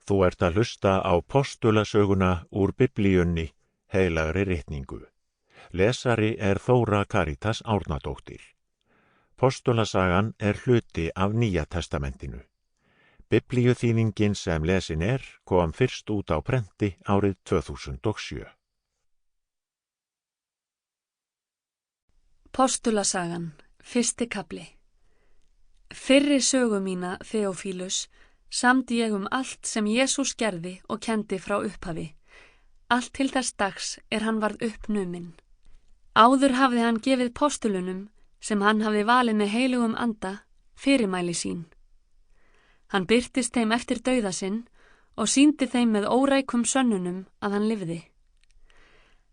Þú ert að hlusta á postulasöguna úr Biblíunni, heilagri ritningu. Lesari er Þóra Karítas Árnadóttir. Postulasagan er hluti af Nýja testamentinu. Biblíuþýðingin sem lesin kom fyrst út á prenti árið 2007. Postulasagan, 1. kafli. Fyrri sögu mína, Þeófílus, samdi ég allt sem Jesús gerði og kenndi frá upphafi. Allt til þess dags hann varð uppnuminn. Áður hafði hann gefið postulunum, sem hann hafði valið með heilugum anda, fyrirmæli sín. Hann birtist þeim eftir dauða sinn og sýndi þeim með órækum sönnunum að hann lifði.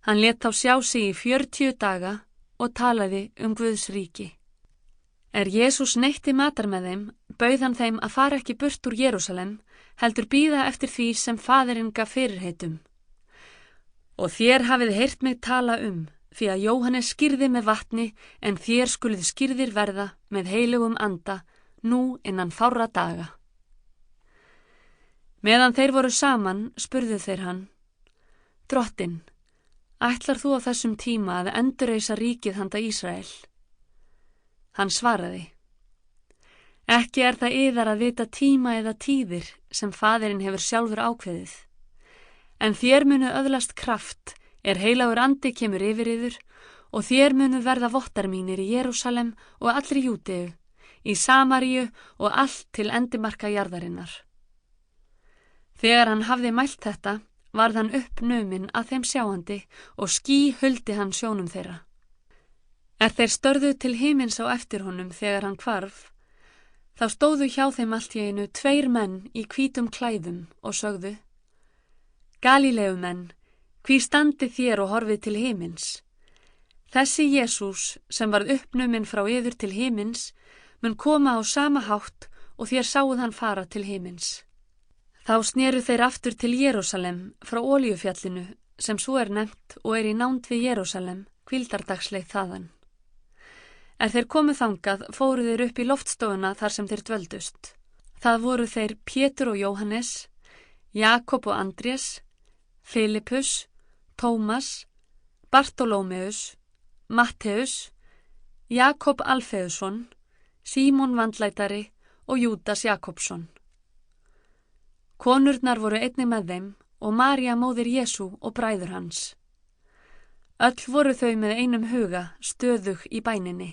Hann lét þá sjá sig í 40 daga og talaði Guðs ríki. Jesús neytti matar með þeim, bauð hann þeim að fara ekki burt úr Jerúsalem, heldur bíða eftir því sem Faðirinn gaf fyrirheitum. Og þér hafið heyrt mig tala því að Jóhannes skírði með vatni, en þér skulið skírðir verða með heilugum anda, nú innan fárra daga. Meðan þeir voru saman, spurðu þeir hann: Drottinn, ætlar þú á þessum tíma að endurreisa ríkið handa Ísrael? Hann svaraði: Ekki það yðar að vita tíma eða tíðir sem Faðirinn hefur sjálfur ákveðið. En þér munu öðlast kraft, heilagur andi kemur yfir yður, og þér munu verða vottar mínir í Jerúsalem og allri Júdeu, í Samaríu og allt til endimarka jarðarinnar. Þegar hann hafði mælt þetta, varð hann uppnuminn að þeim sjáandi og ský huldi hann sjónum þeirra. Þeir störðu til himins á eftir honum þegar hann hvarf, þá stóðu hjá þeim allt í einu 2 menn í hvítum klæðum og sögðu: Galíleumenn, hví standið þér og horfið til himins? Þessi Jesús sem varð uppnuminn frá yður til himins mun koma á sama hátt og þér sáuð hann fara til himins. Þá sneru þeir aftur til Jerúsalem frá Olíufjallinu, sem svo nefnt og í nánd við Jerúsalem, hvíldardagsleið þaðan. Þeir komu þangað, fóru þeir upp í loftstofuna þar sem þeir dvöldust. Það voru þeir Pétur og Jóhannes, Jakob og Andrés, Filippus, Tómas, Bartólómeus, Matteus, Jakob Alfeusson, Símon vandlætari og Júdas Jakobsson. Konurnar voru einnig með þeim og María móðir Jesú og bræður hans. Öll voru þau með einum huga stöðug í bæninni.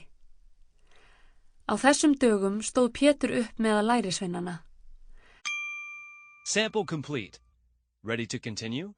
Á þessum dögum stóð Pétur upp meðal lærisveinanna. Sample complete. Ready to continue?